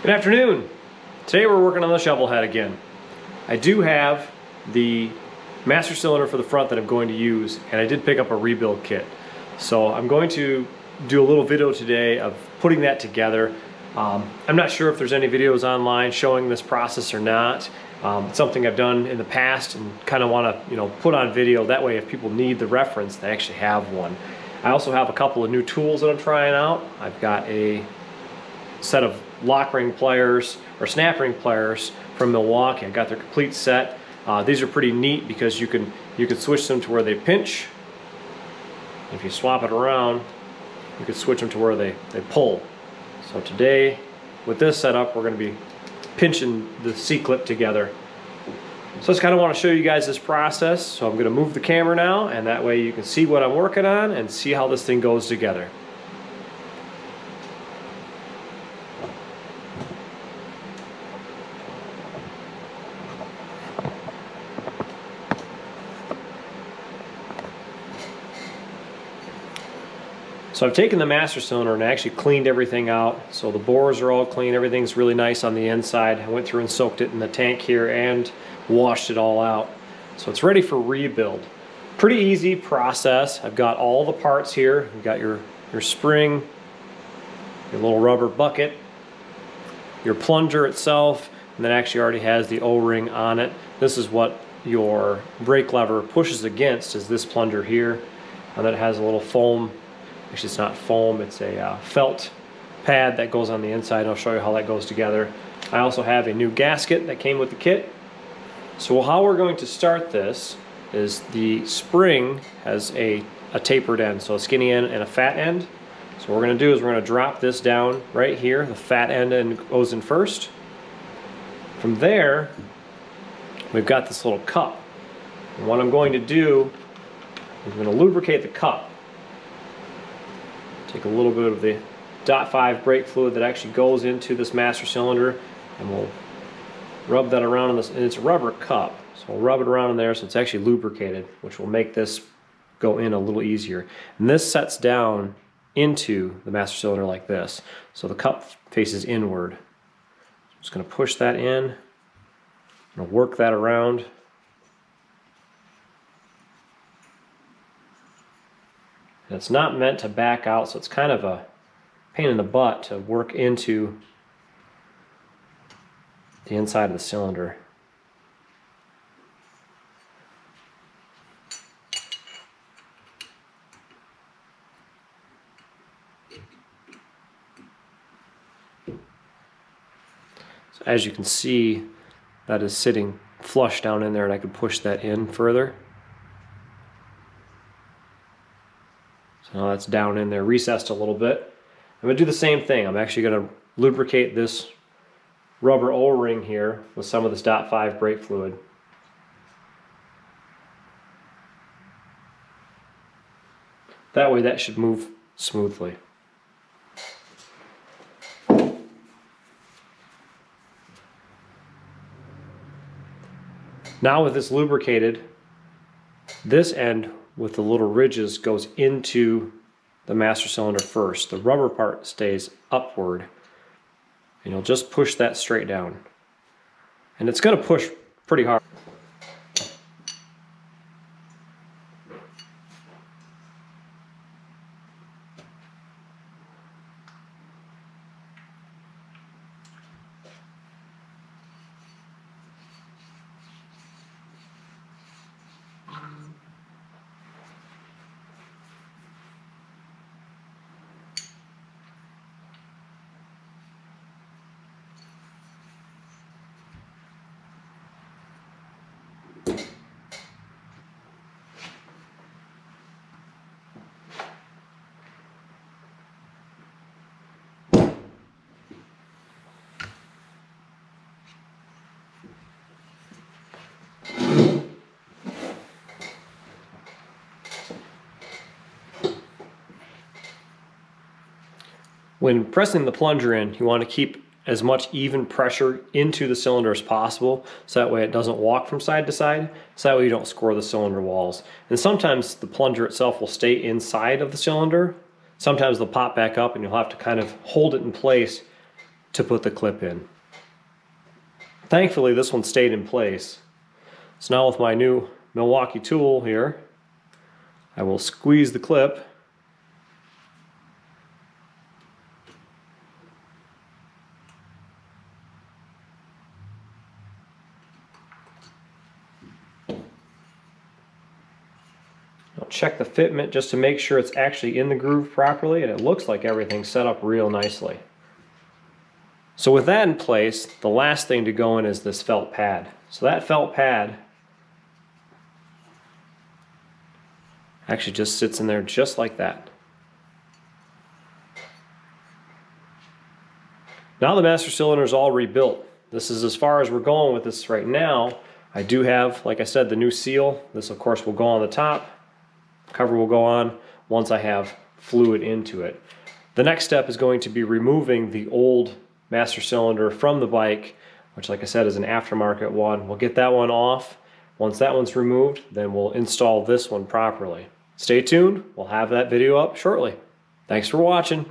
Good afternoon. Today we're working on the Shovelhead again. I do have the master cylinder for the front that I'm going to use, and I did pick up a rebuild kit. So I'm going to do a little video today of putting that together. I'm not sure if there's any videos online showing this process or not. It's something I've done in the past and kind of want to put on video. That way if people need the reference, they actually have one. I also have a couple of new tools that I'm trying out. I've got a set of lock ring pliers or snap ring pliers from Milwaukee. I got their complete set. These are pretty neat because you can switch them to where they pinch. If you swap it around, you can switch them to where they pull. So today with this setup, we're going to be pinching the C-clip together. So I just kind of want to show you guys this process. So I'm going to move the camera now, and that way you can see what I'm working on and see how this thing goes together. So I've taken the master cylinder and actually cleaned everything out. So the bores are all clean, everything's really nice on the inside. I went through and soaked it in the tank here and washed it all out. So it's ready for rebuild. Pretty easy process. I've got all the parts here. You've got your spring, your little rubber bucket, your plunger itself, and that actually already has the O-ring on it. This is what your brake lever pushes against, is this plunger here. And then it has a little foam. Actually, it's not foam, it's a felt pad that goes on the inside. I'll show you how that goes together. I also have a new gasket that came with the kit. So how we're going to start this is the spring has a tapered end, so a skinny end and a fat end. So what we're going to do is we're going to drop this down right here. The fat end goes in first. From there, we've got this little cup. And what I'm going to do is I'm going to lubricate the cup. Take a little bit of the .5 brake fluid that actually goes into this master cylinder, and we'll rub that around in this, and it's a rubber cup, so we'll rub it around in there so it's actually lubricated, which will make this go in a little easier. And this sets down into the master cylinder like this, so the cup faces inward. I'm just going to push that in, I'm going to work that around. And it's not meant to back out, so it's kind of a pain in the butt to work into the inside of the cylinder. So as you can see, that is sitting flush down in there, and I could push that in further. So now that's down in there, recessed a little bit. I'm going to do the same thing. I'm actually going to lubricate this rubber O-ring here with some of this .5 brake fluid. That way that should move smoothly. Now with this lubricated, this end with the little ridges goes into the master cylinder first. The rubber part stays upward, and you'll just push that straight down. And it's going to push pretty hard. When pressing the plunger in, you want to keep as much even pressure into the cylinder as possible, so that way it doesn't walk from side to side, so that way you don't score the cylinder walls. And sometimes the plunger itself will stay inside of the cylinder. Sometimes they'll pop back up and you'll have to kind of hold it in place to put the clip in. Thankfully, this one stayed in place. So now with my new Milwaukee tool here, I will squeeze the clip. I'll check the fitment just to make sure it's actually in the groove properly, and it looks like everything's set up real nicely. So with that in place, the last thing to go in is this felt pad. So that felt pad actually just sits in there just like that. Now the master cylinder is all rebuilt. This is as far as we're going with this right now. I do have, like I said, the new seal. This of course will go on the top. Cover will go on once I have fluid into it. The next step is going to be removing the old master cylinder from the bike, which like I said is an aftermarket one. We'll get that one off. Once that one's removed, then we'll install this one properly. Stay tuned, we'll have that video up shortly. Thanks for watching.